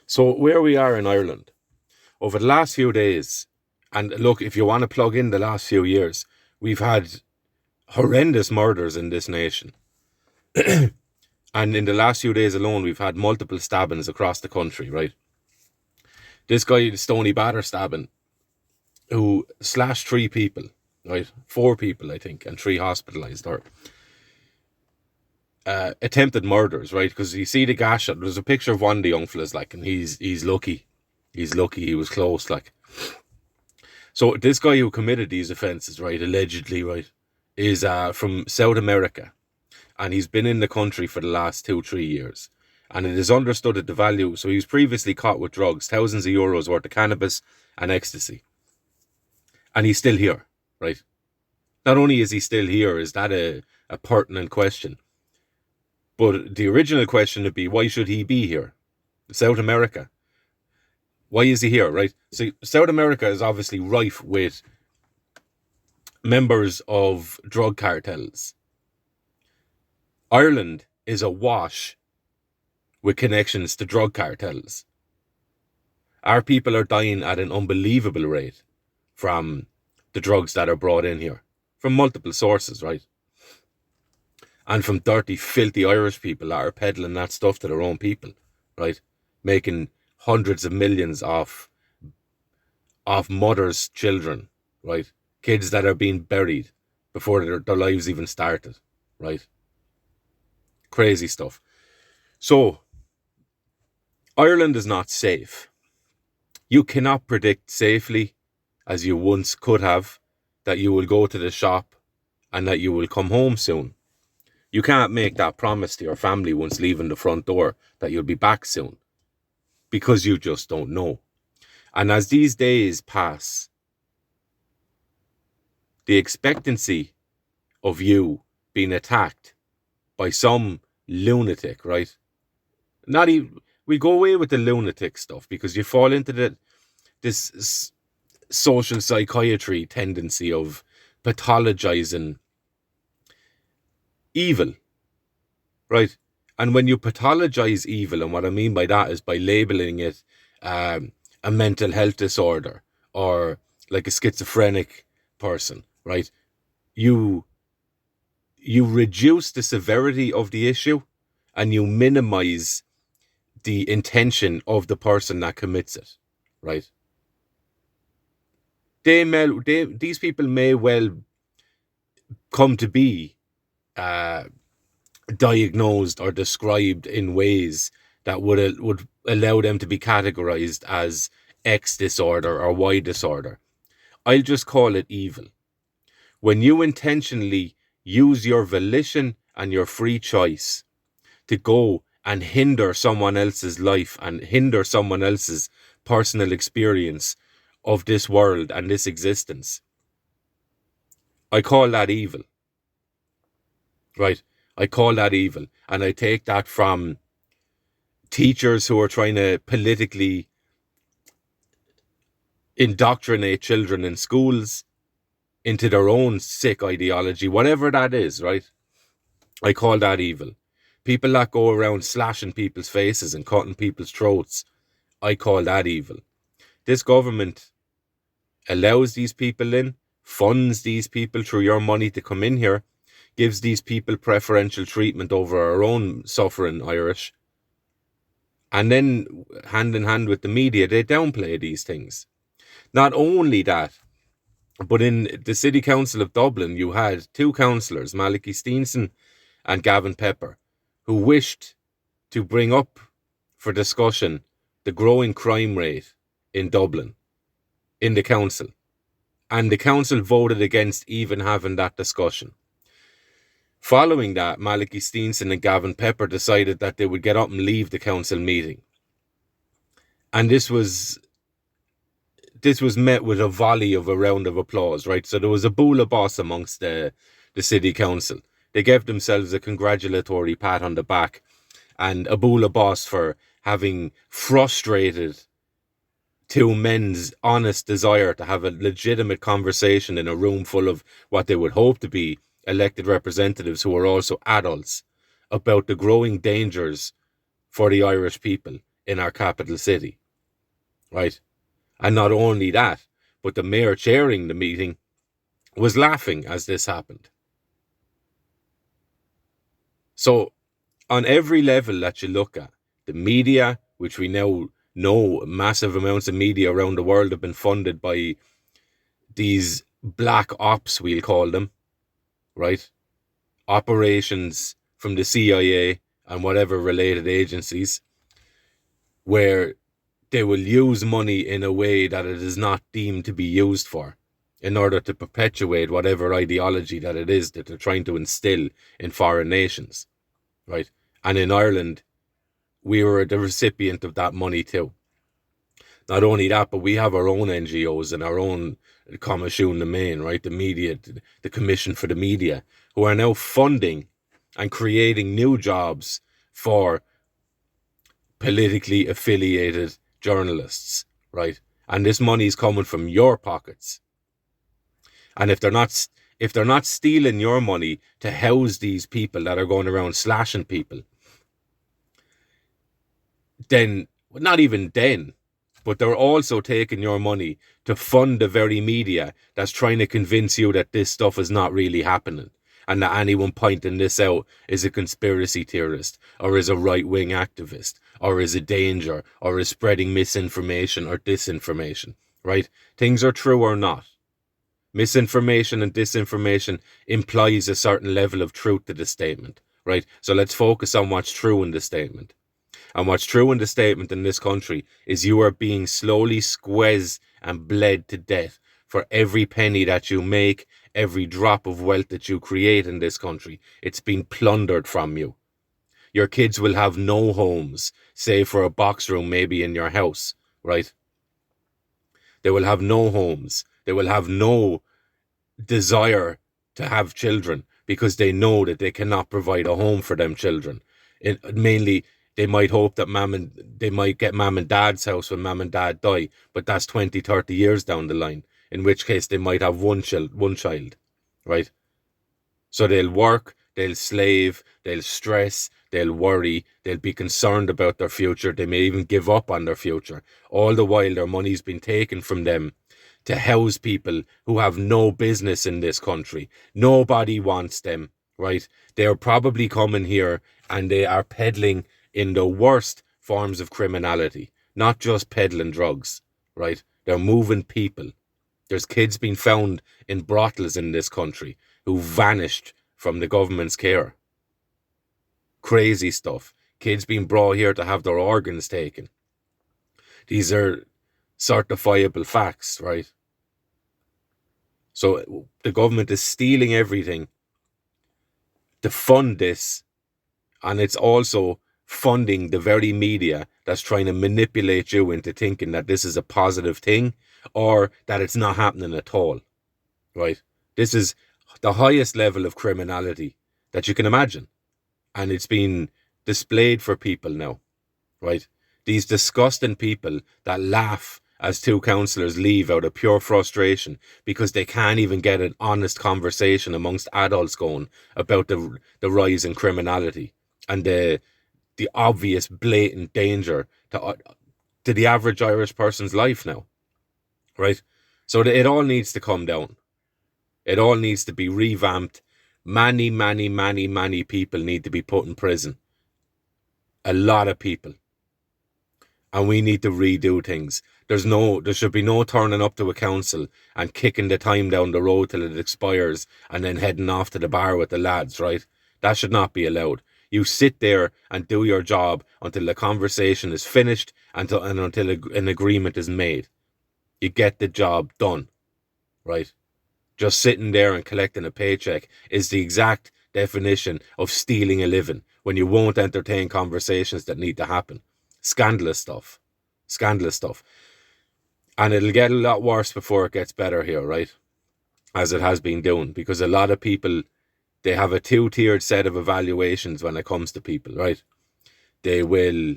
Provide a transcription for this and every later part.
So where we are in Ireland, over the last few days, and look, if you want to plug in the last few years, we've had horrendous murders in this nation. And in the last few days alone, we've had multiple stabbings across the country, right? This guy, Stony Batter stabbing, who slashed 3 people, right? 4 people, I think, and 3 hospitalised, or attempted murders, right? Because you see the gash. There's a picture of one of the young fellas, like, and he's lucky. He's lucky he was close, like. So this guy who committed these offences, right, allegedly, right, is from South America, and he's been in the country for the last 2-3 years. And it is understood that the value, so he was previously caught with drugs, thousands of euros worth of cannabis and ecstasy. And he's still here, right? Not only is he still here, is that a pertinent question? But the original question would be, why should he be here? South America. Why is he here, right? So South America is obviously rife with members of drug cartels. Ireland is awash with connections to drug cartels. Our people are dying at an unbelievable rate from the drugs that are brought in here, from multiple sources, right? And from dirty, filthy Irish people that are peddling that stuff to their own people, right? Making hundreds of millions off mothers' children, right? Kids that are being buried before their lives even started, right? Crazy stuff. So, Ireland is not safe. You cannot predict safely, as you once could have, that you will go to the shop and that you will come home soon. You can't make that promise to your family once leaving the front door that you'll be back soon, because you just don't know. And as these days pass, the expectancy of you being attacked by some lunatic, right? Not even, we go away with the lunatic stuff because you fall into this social psychiatry tendency of pathologizing evil, right? And when you pathologize evil, and what I mean by that is by labeling it a mental health disorder or like a schizophrenic person, right? You reduce the severity of the issue and you minimize the intention of the person that commits it, right? These people may well come to be diagnosed or described in ways that would allow them to be categorized as X disorder or Y disorder. I'll just call it evil. When you intentionally use your volition and your free choice to go and hinder someone else's life and hinder someone else's personal experience of this world and this existence, I call that evil. Right? I call that evil. And I take that from teachers who are trying to politically indoctrinate children in schools into their own sick ideology, whatever that is, right? I call that evil. People that go around slashing people's faces and cutting people's throats, I call that evil. This government allows these people in, funds these people through your money to come in here, gives these people preferential treatment over our own suffering Irish, and then hand in hand with the media, they downplay these things. Not only that, but in the City Council of Dublin, you had 2 councillors, Malachy Steenson and Gavin Pepper, who wished to bring up for discussion the growing crime rate in Dublin, in the council. And the council voted against even having that discussion. Following that, Malachy Steenson and Gavin Pepper decided that they would get up and leave the council meeting. And this was met with a volley of a round of applause, right? So there was a boola boss amongst the city council. They gave themselves a congratulatory pat on the back and a boola boss for having frustrated 2 men's honest desire to have a legitimate conversation in a room full of what they would hope to be elected representatives who are also adults about the growing dangers for the Irish people in our capital city, right? And not only that, but the mayor chairing the meeting was laughing as this happened. So on every level that you look at, the media, which we now know massive amounts of media around the world have been funded by these black ops, we'll call them, right? Operations from the CIA and whatever related agencies, where they will use money in a way that it is not deemed to be used for, in order to perpetuate whatever ideology that it is that they're trying to instill in foreign nations, right? And in Ireland, we were the recipient of that money too. Not only that, but we have our own NGOs and our own Comisiún na Méin, right? The media, the Commission for the Media, who are now funding and creating new jobs for politically affiliated journalists, right? And this money is coming from your pockets. And if they're not stealing your money to house these people that are going around slashing people, then, not even then, but they're also taking your money to fund the very media that's trying to convince you that this stuff is not really happening, and that anyone pointing this out is a conspiracy theorist, or is a right-wing activist, or is a danger, or is spreading misinformation or disinformation, right? Things are true or not. Misinformation and disinformation implies a certain level of truth to the statement, right? So let's focus on what's true in the statement. And what's true in the statement in this country is you are being slowly squeezed and bled to death for every penny that you make, every drop of wealth that you create in this country. It's been plundered from you. Your kids will have no homes, save for a box room maybe in your house, right? They will have no homes. They will have no desire to have children because they know that they cannot provide a home for them children. Mainly, they might hope that they might get mom and dad's house when mom and dad die, but that's 20, 30 years down the line, in which case they might have one child, right? So they'll work, they'll slave, they'll stress, they'll worry, they'll be concerned about their future, they may even give up on their future. All the while their money's been taken from them to house people who have no business in this country. Nobody wants them, right? They're probably coming here and they are peddling in the worst forms of criminality, not just peddling drugs, right? They're moving people. There's kids being found in brothels in this country who vanished from the government's care. Crazy stuff. Kids being brought here to have their organs taken. These are certifiable facts, right? So the government is stealing everything to fund this, and it's also funding the very media that's trying to manipulate you into thinking that this is a positive thing or that it's not happening at all, right? This is the highest level of criminality that you can imagine, and it's been displayed for people now, right? These disgusting people that laugh as two councillors leave out of pure frustration because they can't even get an honest conversation amongst adults going about the rise in criminality and the obvious blatant danger to the average Irish person's life now, right? So it all needs to come down. It all needs to be revamped. Many people need to be put in prison. A lot of people. And we need to redo things. There should be no turning up to a council and kicking the time down the road till it expires and then heading off to the bar with the lads, right? That should not be allowed. You sit there and do your job until the conversation is finished and until an agreement is made. You get the job done, right? Just sitting there and collecting a paycheck is the exact definition of stealing a living when you won't entertain conversations that need to happen. Scandalous stuff. And it'll get a lot worse before it gets better here, right? As it has been doing, because a lot of people, they have a two-tiered set of evaluations when it comes to people, right? They will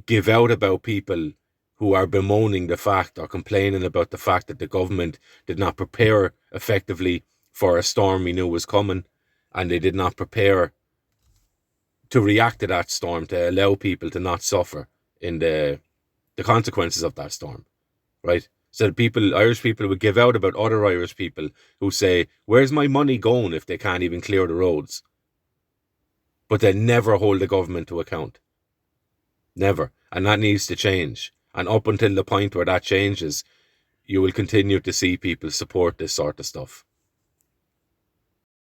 give out about people who are bemoaning the fact or complaining about the fact that the government did not prepare effectively for a storm we knew was coming, and they did not prepare to react to that storm to allow people to not suffer, in the consequences of that storm, right? So Irish people would give out about other Irish people who say, where's my money going if they can't even clear the roads? But they never hold the government to account. Never. And that needs to change. And up until the point where that changes, you will continue to see people support this sort of stuff.